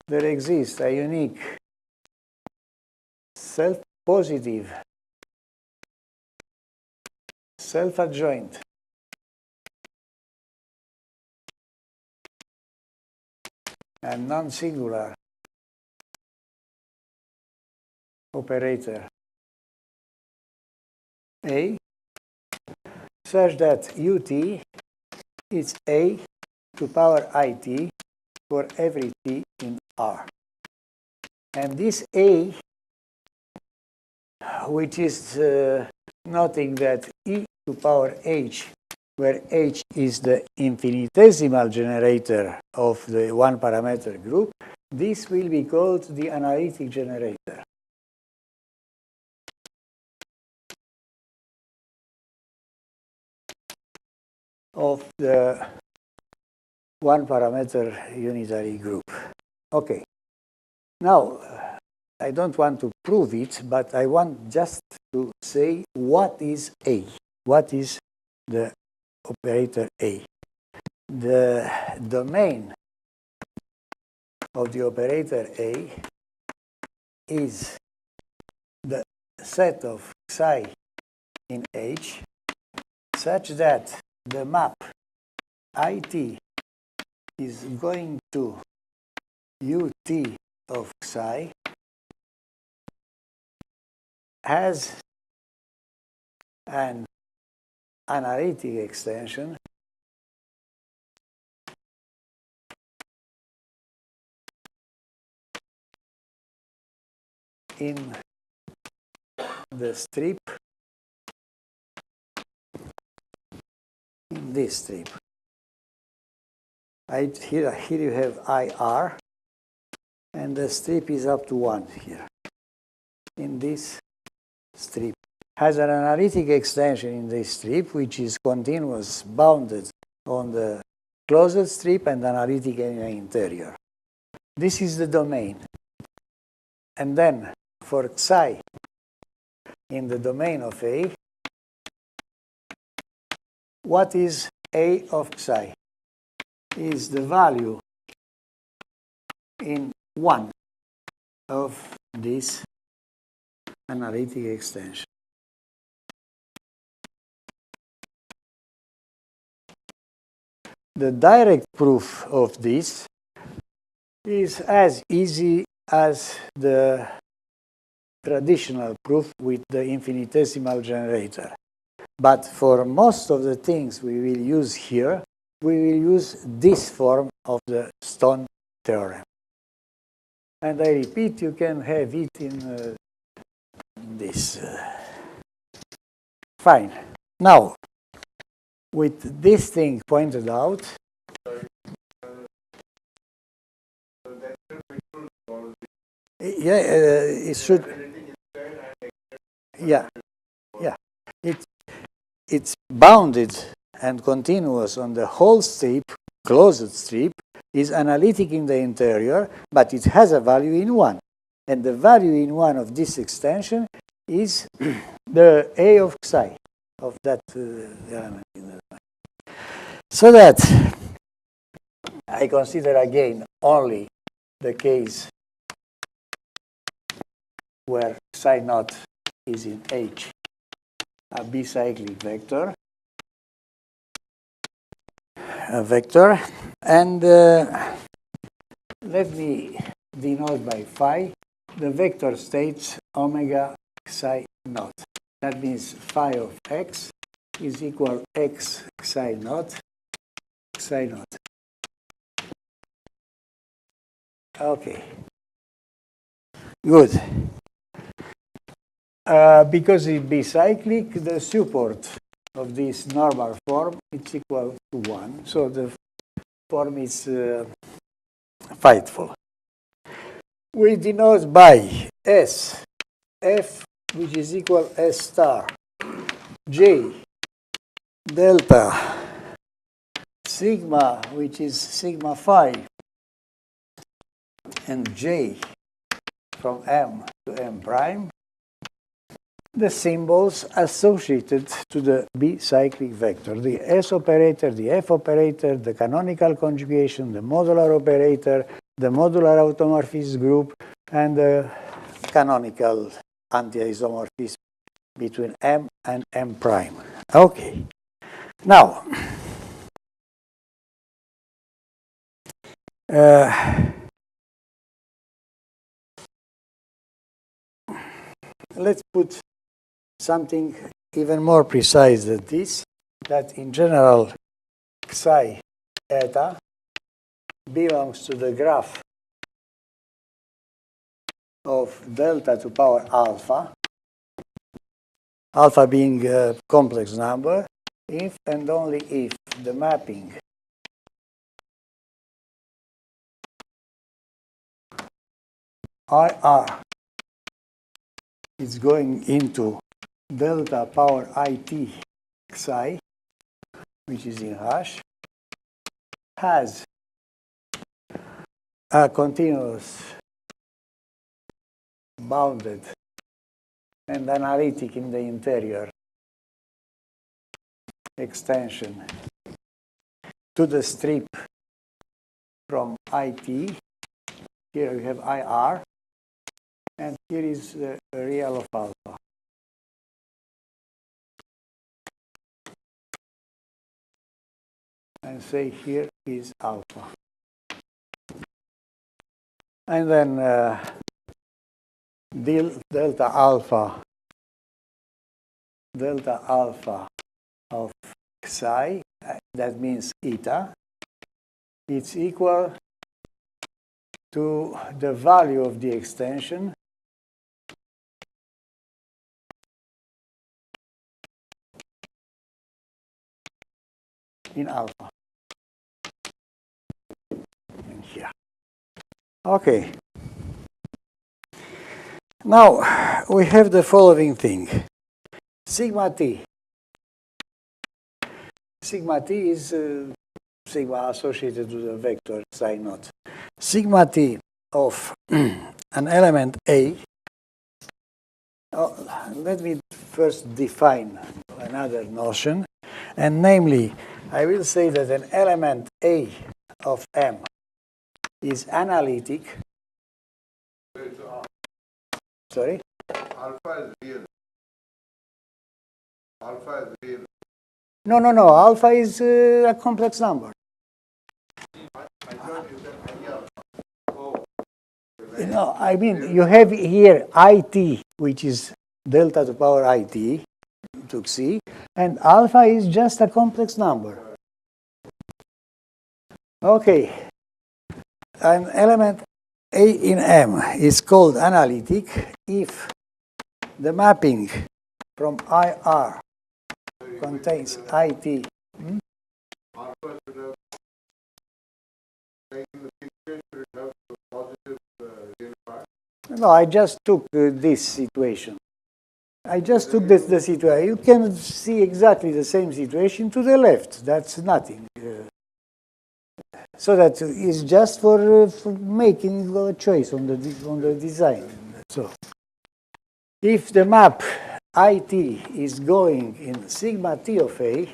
there exists a unique self-positive, self-adjoint and non-singular operator A, such that ut is A to power it for every t in R. And this A, which is nothing that e to power h, where h is the infinitesimal generator of the one parameter group, this will be called the analytic generator. Of the one parameter unitary group. Okay. Now, I don't want to prove it, but I want just to say what is A. What is the operator A? The domain of the operator A is the set of psi in H such that the map it is going to ut of psi has an analytic extension in the strip, in this strip. Here you have IR, and the strip is up to 1 here. In this strip. Has an analytic extension in this strip, which is continuous bounded on the closed strip and analytic in the interior. This is the domain. And then for psi in the domain of A, what is A of psi? Is the value in one of this analytic extension. The direct proof of this is as easy as the traditional proof with the infinitesimal generator. But for most of the things we will use here, we will use this form of the Stone theorem. And I repeat, you can have it in this. Fine. Now, with this thing pointed out, it should. Yeah, yeah. It's bounded and continuous on the whole strip, closed strip, is analytic in the interior, but it has a value in 1. And the value in 1 of this extension is the A of psi of that element in the domain. So that I consider again only the case where psi naught is in H, a bicyclic vector, and let me denote by phi the vector states omega psi naught. That means phi of x is equal x psi naught, psi naught. Okay. Good. Because it's bicyclic, the support of this normal form is equal to 1. So the form is fightful. We denote by S, F, which is equal S star, J, delta, sigma, which is sigma phi, and J from M to M prime, the symbols associated to the bicyclic vector, the S operator, the F operator, the canonical conjugation, the modular operator, the modular automorphism group, and the canonical anti-isomorphism between M and M prime. Okay. Now, let's put something even more precise than this, that in general psi eta belongs to the graph of delta to power alpha, alpha being a complex number, if and only if the mapping IR is going into delta power IT psi, which is in hash, has a continuous, bounded, and analytic in the interior extension to the strip from IT. Here we have IR, and here is the real of alpha. And say here is alpha. And then delta alpha of psi, that means eta, it's equal to the value of the extension in alpha. And here. Okay. Now we have the following thing. Sigma t. Sigma t is sigma associated to the vector psi naught. Sigma t of an element A let me first define another notion, and namely, I will say that an element A of M is analytic. Sorry? Alpha is real. Alpha is real. No. Alpha is a complex number. I thought you said I alpha. Oh. No, I mean, you have here IT, which is delta to the power IT, to C, and alpha is just a complex number. Okay. An element A in M is called analytic if the mapping from IR contains IT. Alpha should have taken the picture, should have the positive real part. No, I just took this situation. I just took the situation. You can see exactly the same situation to the left. That's nothing. So that is just for making a choice on the design. So, if the map IT is going in sigma T of A,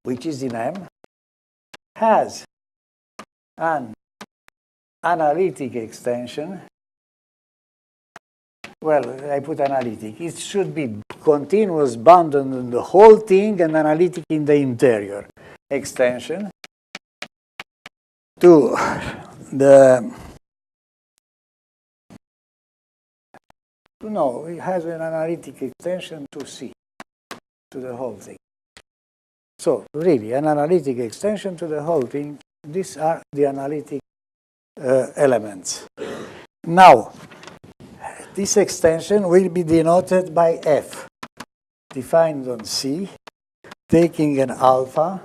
which is in M, has an analytic extension. Well, I put analytic. It should be continuous bounded on the whole thing and analytic in the interior extension to the. No, it has an analytic extension to C, to the whole thing. So, really, an analytic extension to the whole thing. These are the analytic elements. Now, this extension will be denoted by F, defined on C, taking an alpha,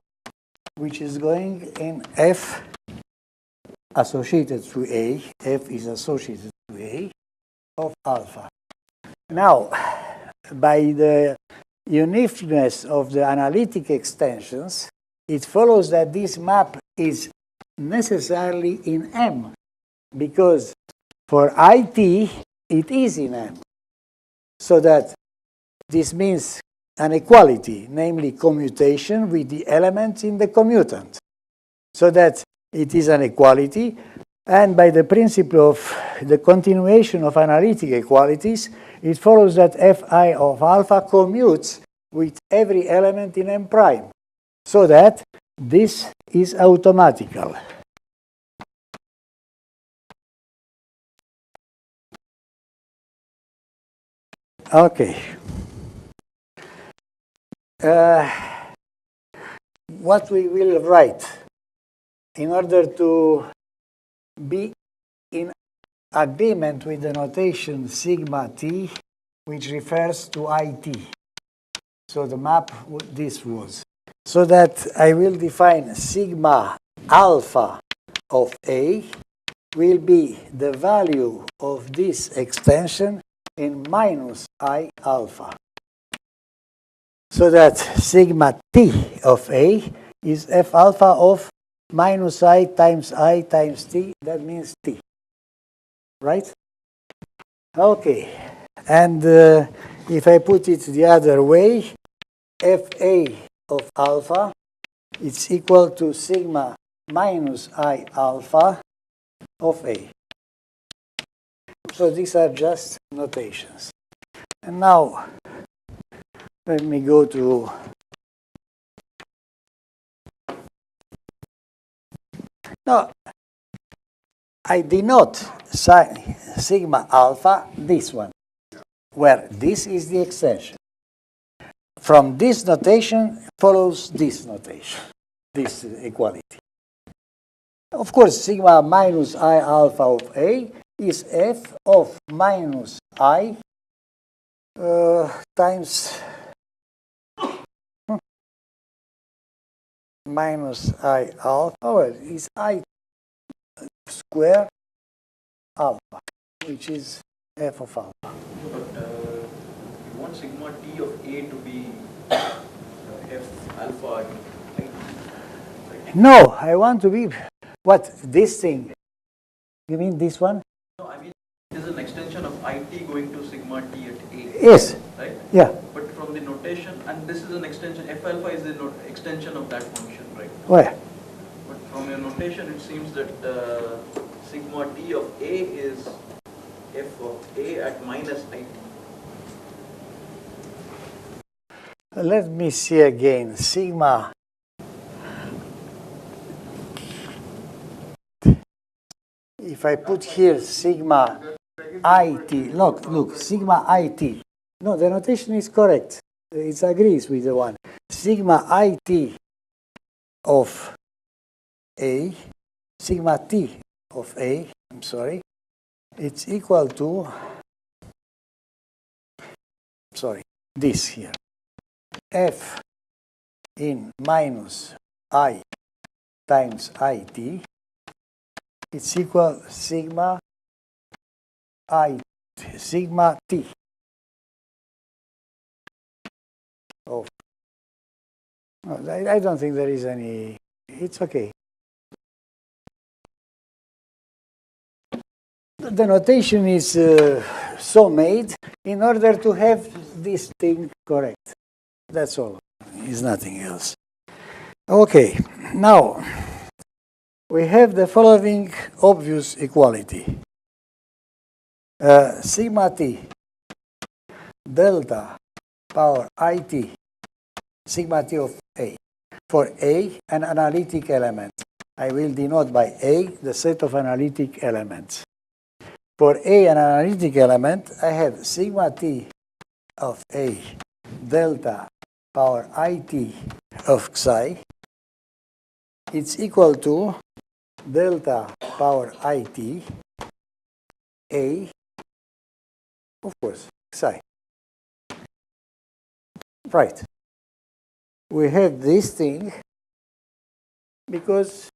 which is going in F associated to A. F is associated to A of alpha. Now, by the uniqueness of the analytic extensions, it follows that this map is necessarily in M, because for IT, it is in M. So that this means an equality, namely commutation with the elements in the commutant. So that it is an equality, and by the principle of the continuation of analytic equalities, it follows that Fi of alpha commutes with every element in M prime. So that this is automatical. Okay. What we will write in order to be in agreement with the notation sigma t, which refers to IT. So the map, this was. So that I will define sigma alpha of A will be the value of this extension in minus I alpha. So that sigma T of A is F alpha of minus I times T. That means T. Right? Okay. And if I put it the other way, Fa of alpha, it's equal to sigma minus I alpha of A. So these are just notations. And now, let me go to now. I denote sigma alpha this one, where this is the extension. From this notation follows this notation, this equality. Of course, sigma minus I alpha of A is F of minus I times minus I alpha, well, is I square alpha, which is F of alpha. But you want sigma T of A to be F alpha, right? No, I want to be, what, this thing? You mean this one? No, I mean is an extension of IT going to sigma t at A. Yes. Right? Yeah. But from the notation, and this is an extension, F alpha is the extension of that function, right? Where? But from your notation, it seems that sigma t of A is F of A at minus IT. Let me see again. Sigma. If I put here sigma IT, look, sigma IT. No, the notation is correct. It agrees with the one. Sigma IT of A, sigma T of A, I'm sorry, it's equal to, this here. F in minus I times IT, it's equal sigma T of, no, I don't think there is any, it's okay. The notation is so made in order to have this thing correct. That's all. It's nothing else. Okay, now we have the following obvious equality. Sigma t delta power IT sigma t of A. For A, an analytic element. I will denote by A the set of analytic elements. For A, an analytic element, I have sigma t of A delta power IT of psi. It's equal to delta power IT A, of course, psi. Right. We have this thing because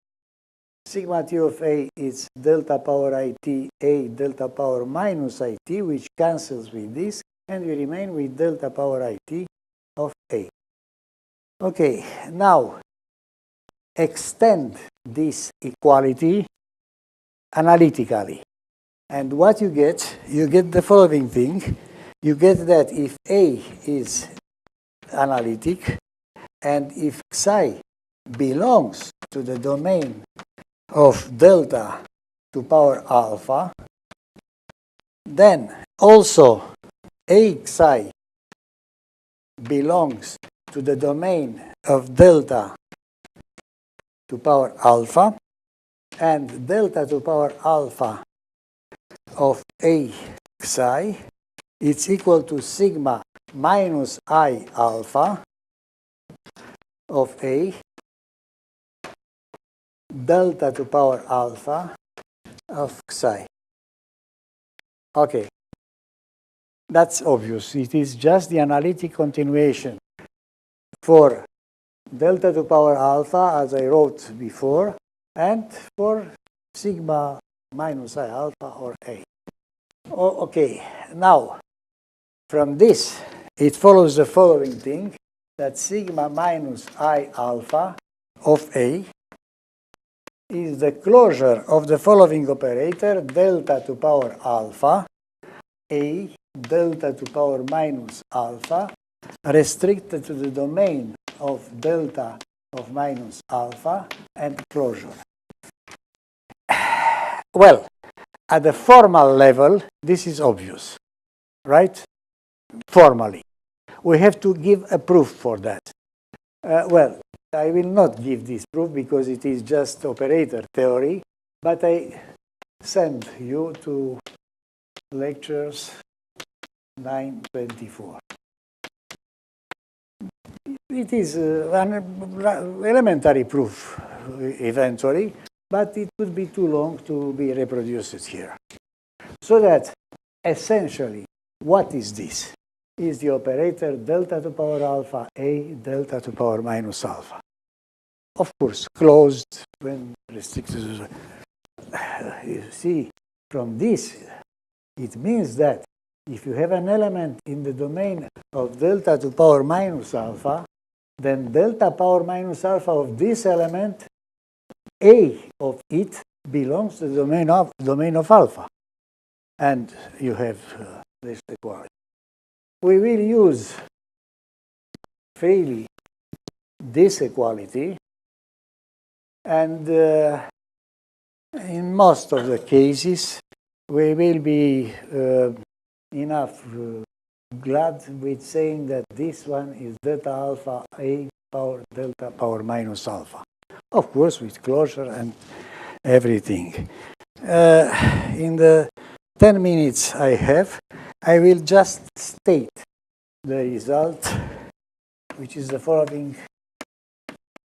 sigma t of A is delta power IT A delta power minus IT, which cancels with this, and we remain with delta power IT of A. Okay, now extend this equality analytically. And what you get the following thing. You get that if A is analytic, and if psi belongs to the domain of delta to power alpha, then also A psi belongs to the domain of delta to power alpha, and delta to power alpha of A psi, it's equal to sigma minus I alpha of A delta to power alpha of psi. Okay, that's obvious. It is just the analytic continuation for delta to power alpha, as I wrote before, and for sigma minus I alpha or A. Okay, now from this, it follows the following thing, that sigma minus I alpha of A is the closure of the following operator, delta to power alpha, A delta to power minus alpha, restricted to the domain of delta of minus alpha, and closure. Well, at the formal level, this is obvious, right? Formally. We have to give a proof for that. Well, I will not give this proof because it is just operator theory, but I send you to lectures 924. It is an elementary proof eventually, but it would be too long to be reproduced here. So that essentially, what is this? Is the operator delta to power alpha A delta to power minus alpha. Of course, closed when restricted. You see, from this, it means that if you have an element in the domain of delta to power minus alpha, then delta power minus alpha of this element, A of it, belongs to the domain of alpha. and you have this equality. We will use freely this equality, and in most of the cases, we will be enough glad with saying that this one is delta alpha A power delta power minus alpha. Of course, with closure and everything. In the 10 minutes I have, I will just state the result, which is the following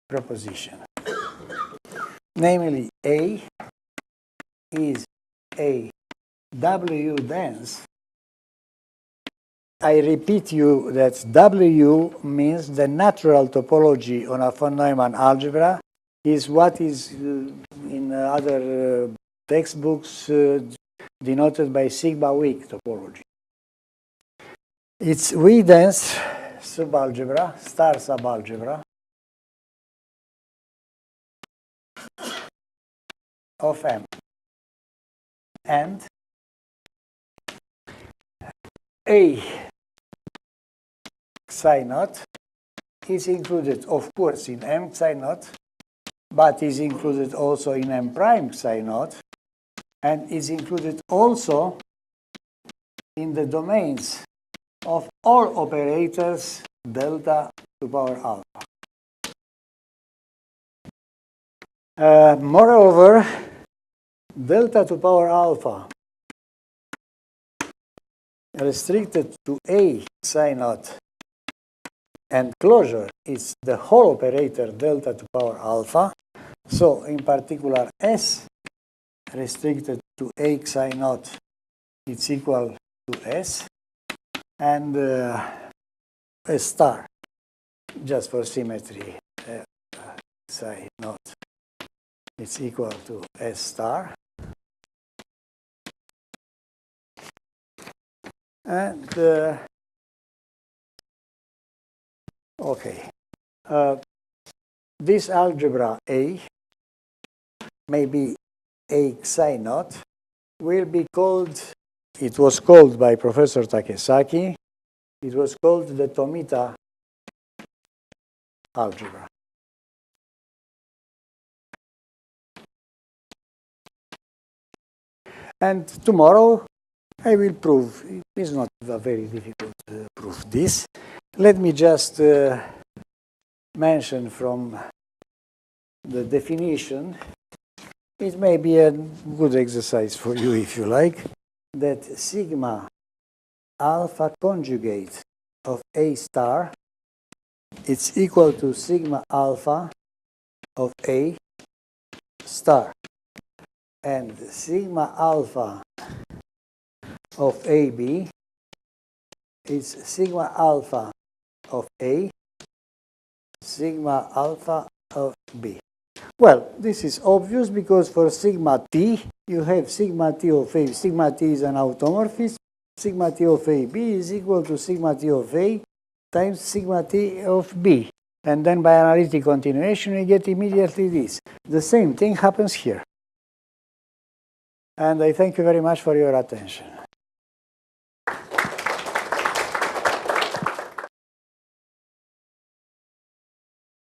proposition. Namely, A is a W dense. I repeat you that W means the natural topology on a von Neumann algebra is what is in other textbooks denoted by sigma weak topology. It's V dense subalgebra, star subalgebra of M. And A psi naught is included, of course, in M psi naught, but is included also in M prime psi naught, and is included also in the domains of all operators delta to power alpha. Moreover, delta to power alpha restricted to A psi naught and closure is the whole operator delta to power alpha. So, in particular, S restricted to A psi naught is equal to S, and S star, just for symmetry, psi naught is equal to S star. And okay, this algebra A, maybe A psi naught, will be called, it was called by Professor Takesaki, it was called the Tomita algebra. And tomorrow I will prove, it is not a very difficult proof this. Let me just mention from the definition, it may be a good exercise for you if you like, that sigma alpha conjugate of A star is equal to sigma alpha of A star. And sigma alpha of AB is sigma alpha of A, sigma alpha of B. Well, this is obvious because for sigma t, you have sigma t of A. Sigma t is an automorphism. Sigma t of AB is equal to sigma t of A times sigma t of B. And then by analytic continuation, you get immediately this. The same thing happens here. And I thank you very much for your attention.